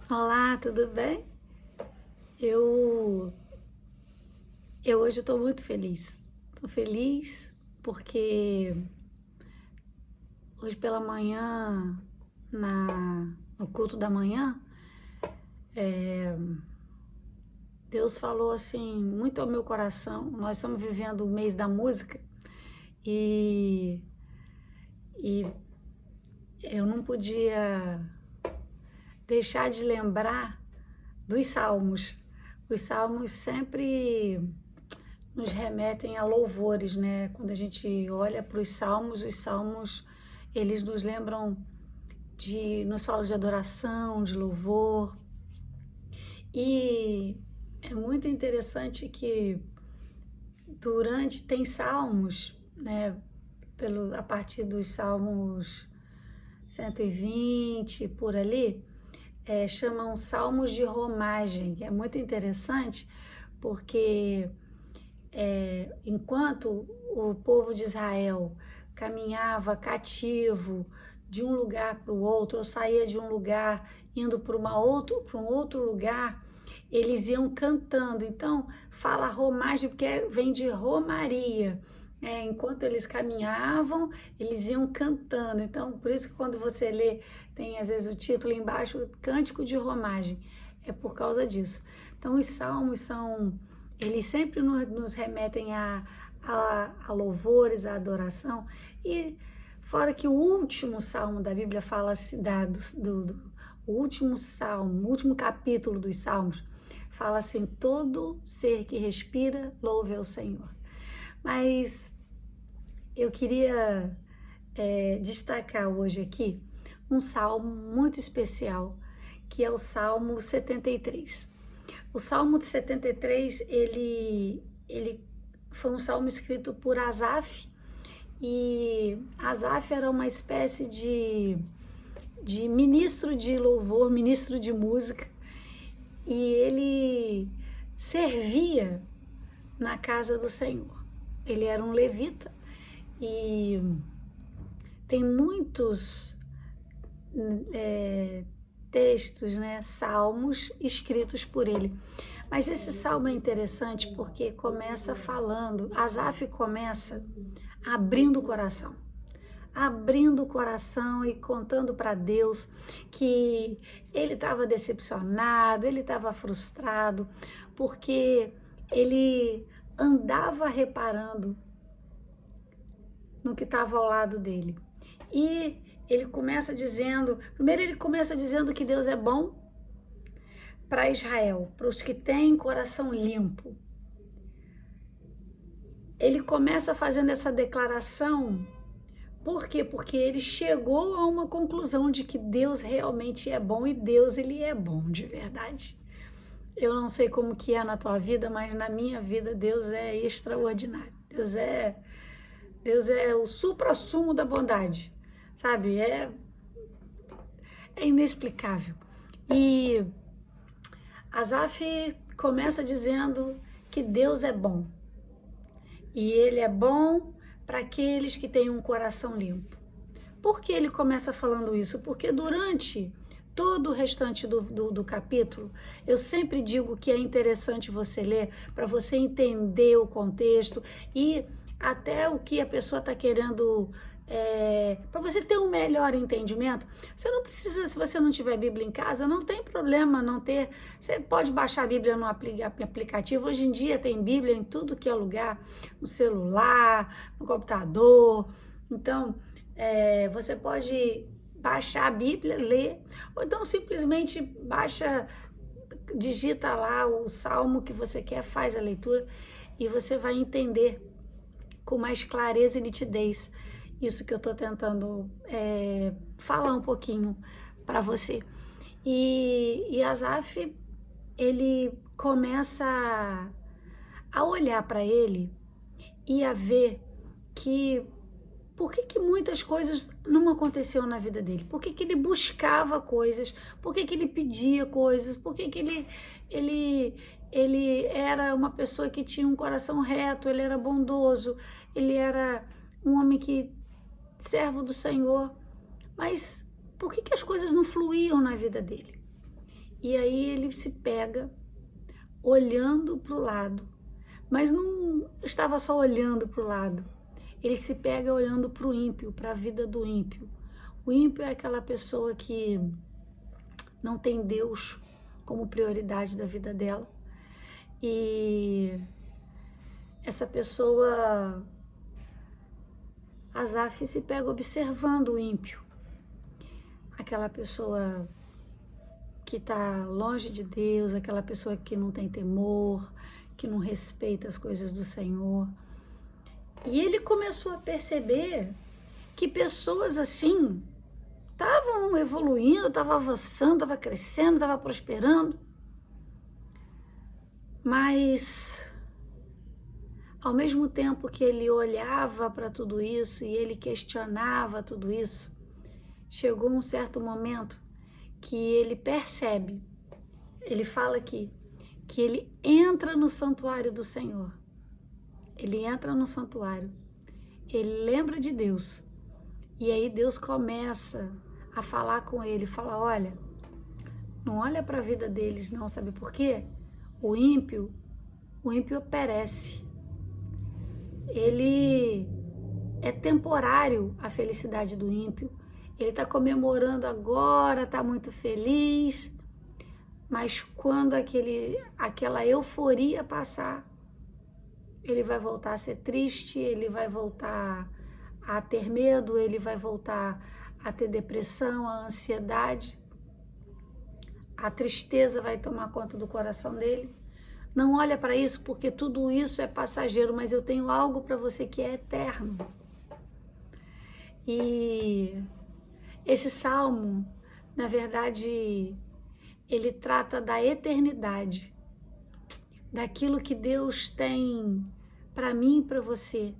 Olá, tudo bem? Eu, eu hoje estou muito feliz. Estou feliz porque hoje pela manhã, no culto da manhã, Deus falou assim muito ao meu coração. Nós estamos vivendo o mês da música e, e eu não podia deixar de lembrar dos salmos. Os salmos sempre nos remetem a louvores, né? Quando a gente olha para os salmos, eles nos lembram nos falam de adoração, de louvor. E é muito interessante que tem salmos, né? A partir dos salmos 120, por ali, chamam salmos de romagem, que é muito interessante, porque enquanto o povo de Israel caminhava cativo de um lugar para o outro, ou saía de um lugar indo para um outro lugar, eles iam cantando. Então, fala romagem porque vem de romaria. Enquanto eles caminhavam, eles iam cantando. Então, por isso que quando você lê, tem às vezes o título embaixo, Cântico de Romagem. É por causa disso. Então, os salmos eles sempre nos remetem a louvores, a adoração. E fora que o último salmo da Bíblia fala o último salmo, o último capítulo dos salmos, fala assim: todo ser que respira, louve ao Senhor. Mas eu queria destacar hoje aqui um salmo muito especial, que é o Salmo 73. O Salmo 73, ele foi um salmo escrito por Asaf, e Asaf era uma espécie de ministro de louvor, ministro de música, e ele servia na casa do Senhor. Ele era um levita e tem muitos textos, né, salmos escritos por ele. Mas esse salmo é interessante porque Asaf começa abrindo o coração e contando para Deus que ele estava decepcionado, ele estava frustrado, porque ele andava reparando no que estava ao lado dele. E primeiro ele começa dizendo que Deus é bom para Israel, para os que têm coração limpo. Ele começa fazendo essa declaração, por quê? Porque ele chegou a uma conclusão de que Deus realmente é bom, e Deus, ele é bom de verdade. Eu não sei como que é na tua vida, mas na minha vida Deus é extraordinário. Deus é o suprassumo da bondade, sabe? É inexplicável. E Asaf começa dizendo que Deus é bom. E ele é bom para aqueles que têm um coração limpo. Por que ele começa falando isso? Porque durante todo o restante do capítulo, eu sempre digo que é interessante você ler para você entender o contexto e até o que a pessoa está querendo, para você ter um melhor entendimento. Você não precisa, se você não tiver Bíblia em casa, não tem problema não ter. Você pode baixar a Bíblia no aplicativo. Hoje em dia tem Bíblia em tudo que é lugar, no celular, no computador. Então, você pode baixar a Bíblia, ler, ou então simplesmente digita lá o salmo que você quer, faz a leitura e você vai entender com mais clareza e nitidez isso que eu estou tentando falar um pouquinho para você. E Asaf, ele começa a olhar para ele e a ver que por que muitas coisas não aconteciam na vida dele? Por que ele buscava coisas? Por que ele pedia coisas? Por que ele era uma pessoa que tinha um coração reto, ele era bondoso, ele era um homem servo do Senhor, mas por que as coisas não fluíam na vida dele? E aí ele se pega olhando para o lado, mas não estava só olhando para o lado, ele se pega olhando para o ímpio, para a vida do ímpio. O ímpio é aquela pessoa que não tem Deus como prioridade da vida dela, e essa pessoa, Asaf, se pega observando o ímpio, aquela pessoa que está longe de Deus, aquela pessoa que não tem temor, que não respeita as coisas do Senhor. E ele começou a perceber que pessoas assim estavam evoluindo, estavam avançando, estavam crescendo, estavam prosperando. Mas, ao mesmo tempo que ele olhava para tudo isso e ele questionava tudo isso, chegou um certo momento que ele percebe, ele fala aqui, que ele entra no santuário do Senhor. Ele entra no santuário, ele lembra de Deus, e aí Deus começa a falar com ele, fala, olha, não olha para a vida deles não, sabe por quê? O ímpio perece, ele é temporário, a felicidade do ímpio, ele está comemorando agora, está muito feliz, mas quando aquela euforia passar, ele vai voltar a ser triste, ele vai voltar a ter medo, ele vai voltar a ter depressão, a ansiedade, a tristeza vai tomar conta do coração dele. Não olha para isso, porque tudo isso é passageiro, mas eu tenho algo para você que é eterno. E esse salmo, na verdade, ele trata da eternidade, daquilo que Deus tem para mim e para você,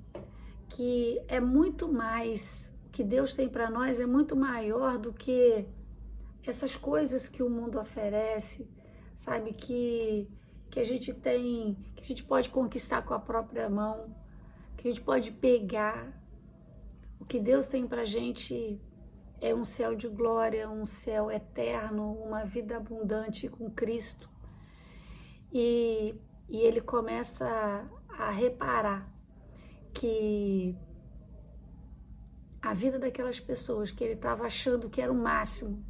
que é muito mais, o que Deus tem para nós é muito maior do que essas coisas que o mundo oferece, sabe, que a gente tem, que a gente pode conquistar com a própria mão, que a gente pode pegar. O que Deus tem pra gente é um céu de glória, um céu eterno, uma vida abundante com Cristo. E ele começa a reparar que a vida daquelas pessoas que ele estava achando que era o máximo,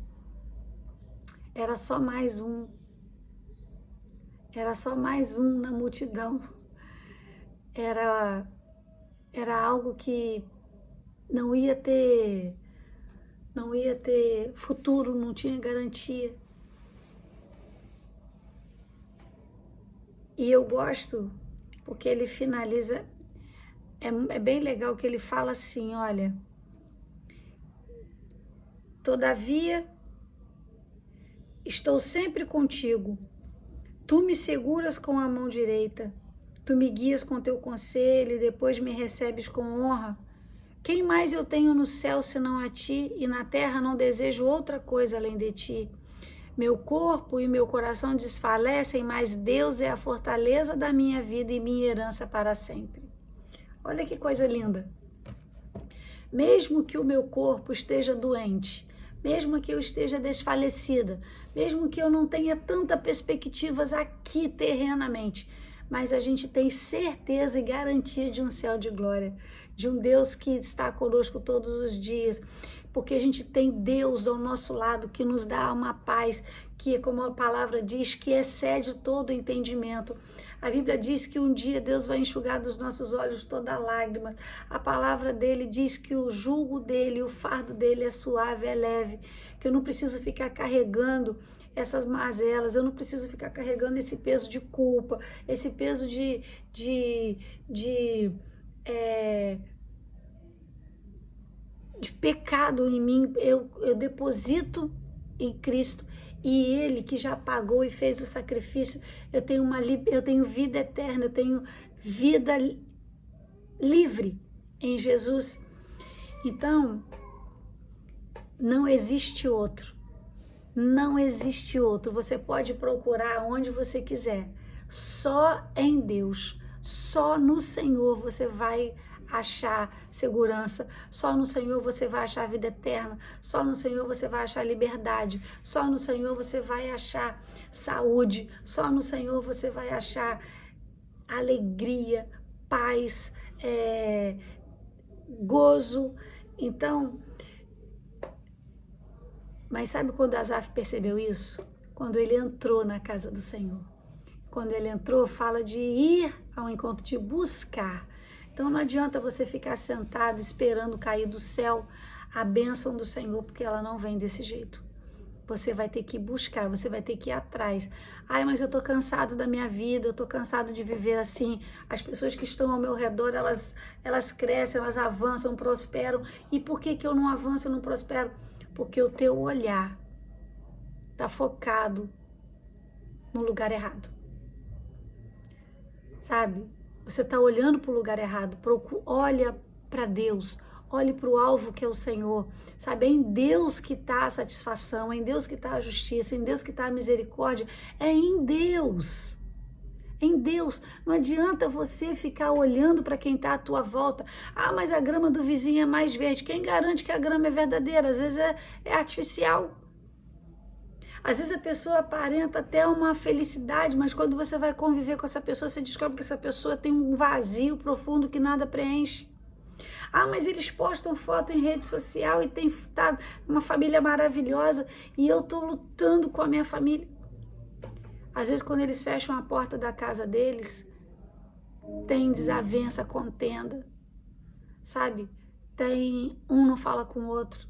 era só mais um na multidão, era algo que não ia ter futuro, não tinha garantia. E eu gosto porque ele finaliza, é bem legal que ele fala assim, olha, todavia estou sempre contigo, tu me seguras com a mão direita, tu me guias com teu conselho e depois me recebes com honra. Quem mais eu tenho no céu senão a ti, e na terra não desejo outra coisa além de ti. Meu corpo e meu coração desfalecem, mas Deus é a fortaleza da minha vida e minha herança para sempre. Olha que coisa linda. Mesmo que o meu corpo esteja doente, mesmo que eu esteja desfalecida, mesmo que eu não tenha tanta perspectivas aqui terrenamente, mas a gente tem certeza e garantia de um céu de glória, de um Deus que está conosco todos os dias, porque a gente tem Deus ao nosso lado que nos dá uma paz que, como a palavra diz, que excede todo o entendimento. A Bíblia diz que um dia Deus vai enxugar dos nossos olhos toda lágrima. A palavra dele diz que o jugo dele, o fardo dele é suave, é leve, que eu não preciso ficar carregando essas mazelas, eu não preciso ficar carregando esse peso de culpa, esse peso de pecado em mim. Eu deposito em Cristo, e Ele que já pagou e fez o sacrifício, eu tenho vida eterna, eu tenho vida livre em Jesus. Então, não existe outro. Não existe outro. Você pode procurar onde você quiser. Só em Deus, só no Senhor você vai achar segurança, só no Senhor você vai achar vida eterna, só no Senhor você vai achar liberdade, só no Senhor você vai achar saúde, só no Senhor você vai achar alegria, paz, gozo. Então, mas sabe quando Asaf percebeu isso? Quando ele entrou na casa do Senhor. Quando ele entrou, fala de ir ao encontro, de buscar. Então não adianta você ficar sentado esperando cair do céu a bênção do Senhor, porque ela não vem desse jeito. Você vai ter que buscar, você vai ter que ir atrás. Ai, mas eu tô cansado da minha vida, eu tô cansado de viver assim. As pessoas que estão ao meu redor, elas crescem, elas avançam, prosperam. E por que que eu não avanço e não prospero? Porque o teu olhar tá focado no lugar errado. Sabe? Você tá olhando para o lugar errado. Olha para Deus. Olhe para o alvo que é o Senhor, sabe? É em Deus que está a satisfação, é em Deus que está a justiça, é em Deus que está a misericórdia, é em Deus. Em Deus. Não adianta você ficar olhando para quem está à tua volta. Ah, mas a grama do vizinho é mais verde. Quem garante que a grama é verdadeira? Às vezes é artificial. Às vezes a pessoa aparenta até uma felicidade, mas quando você vai conviver com essa pessoa, você descobre que essa pessoa tem um vazio profundo que nada preenche. Ah, mas eles postam foto em rede social e tem uma família maravilhosa e eu tô lutando com a minha família. Às vezes quando eles fecham a porta da casa deles, tem desavença, contenda, sabe? Tem um não fala com o outro,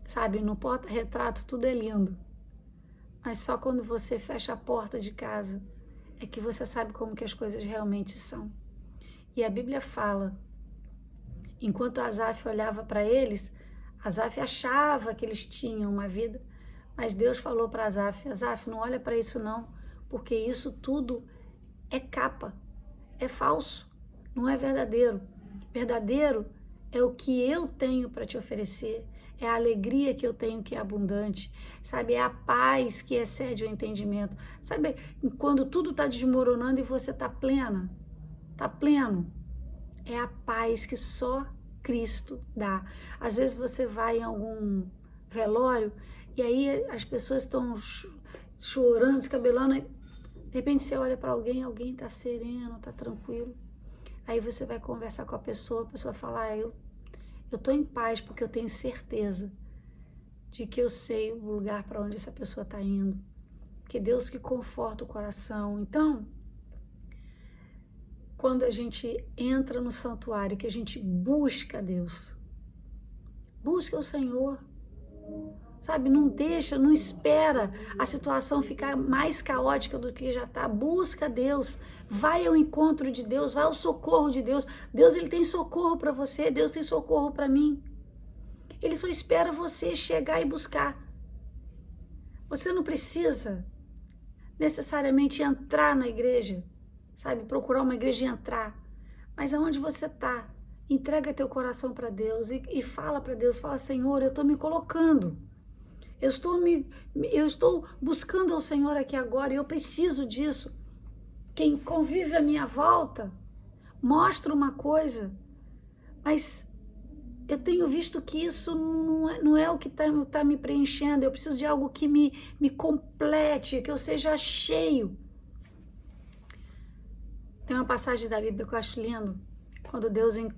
sabe? No porta-retrato tudo é lindo, mas só quando você fecha a porta de casa é que você sabe como que as coisas realmente são. E a Bíblia fala, enquanto Asaf olhava para eles, Asaf achava que eles tinham uma vida, mas Deus falou para Asaf, Asaf, não olha para isso não, porque isso tudo é capa, é falso, não é verdadeiro. Verdadeiro é o que eu tenho para te oferecer, é a alegria que eu tenho que é abundante, sabe? É a paz que excede o entendimento. Sabe quando tudo está desmoronando e você está plena, está pleno? É a paz que só Cristo dá. Às vezes você vai em algum velório e aí as pessoas estão chorando, descabelando, e de repente você olha para alguém está sereno, está tranquilo. Aí você vai conversar com a pessoa fala, eu estou em paz porque eu tenho certeza de que eu sei o lugar para onde essa pessoa está indo. Que Deus que conforta o coração. Então, quando a gente entra no santuário, que a gente busca Deus, busca o Senhor, sabe? Não deixa, não espera a situação ficar mais caótica do que já está. Busca Deus, vai ao encontro de Deus, vai ao socorro de Deus. Deus, ele tem socorro para você, Deus tem socorro para mim. Ele só espera você chegar e buscar. Você não precisa necessariamente entrar na igreja, sabe, procurar uma igreja e entrar, mas aonde você está, entrega teu coração para Deus e fala para Deus, fala, Senhor, eu estou me colocando, eu estou buscando ao Senhor aqui agora e eu preciso disso. Quem convive à minha volta mostra uma coisa, mas eu tenho visto que isso não é o que tá me preenchendo, eu preciso de algo que me complete, que eu seja cheio. Tem uma passagem da Bíblia que eu acho lindo,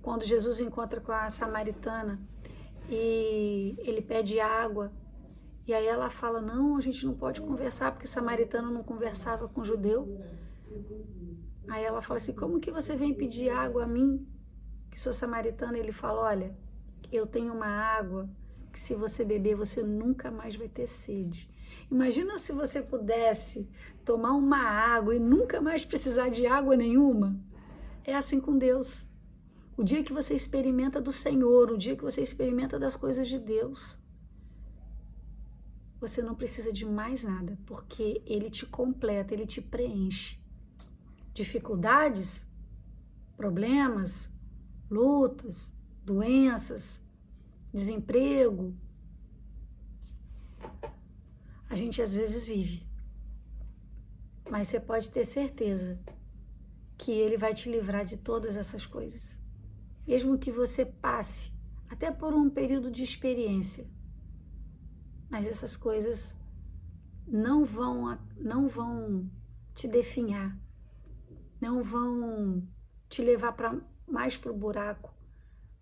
quando Jesus encontra com a samaritana e ele pede água, e aí ela fala, não, a gente não pode conversar, porque samaritano não conversava com judeu. Aí ela fala assim, como que você vem pedir água a mim, que sou samaritana? Ele fala, olha, eu tenho uma água que se você beber, você nunca mais vai ter sede. Imagina se você pudesse tomar uma água e nunca mais precisar de água nenhuma. É assim com Deus. O dia que você experimenta do Senhor, o dia que você experimenta das coisas de Deus, você não precisa de mais nada, porque Ele te completa, Ele te preenche. Dificuldades, problemas, lutas, doenças, desemprego, a gente às vezes vive, mas você pode ter certeza que Ele vai te livrar de todas essas coisas. mesmo que você passe até por um período de experiência, mas essas coisas não vão te definhar, não vão te levar mais para o buraco.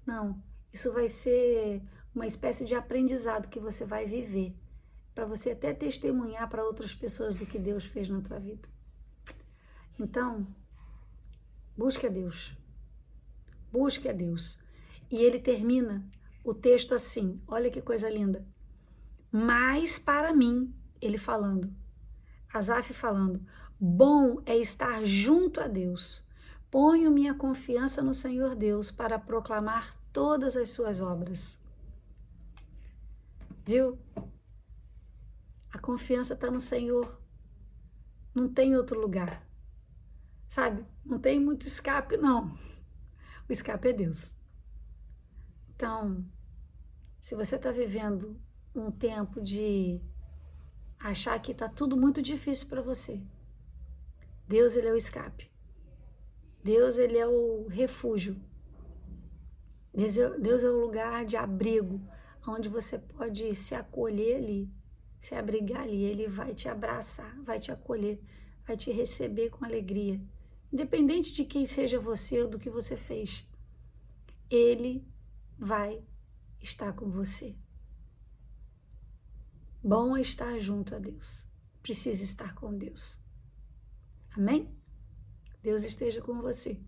Não, isso vai ser uma espécie de aprendizado que você vai viver, para você até testemunhar para outras pessoas do que Deus fez na tua vida. Então, busque a Deus. Busque a Deus. E ele termina o texto assim, olha que coisa linda. Mas para mim, ele falando, Asaf falando, bom é estar junto a Deus. Ponho minha confiança no Senhor Deus para proclamar todas as suas obras. Viu? A confiança está no Senhor. Não tem outro lugar. Sabe? Não tem muito escape, não. O escape é Deus. Então, se você está vivendo um tempo de achar que está tudo muito difícil para você, Deus, ele é o escape. Deus, ele é o refúgio. Deus é o lugar de abrigo, onde você pode se acolher ali, se abrigar ali. Ele vai te abraçar, vai te acolher, vai te receber com alegria. Independente de quem seja você ou do que você fez, ele vai estar com você. Bom é estar junto a Deus. Precisa estar com Deus. Amém? Deus esteja com você.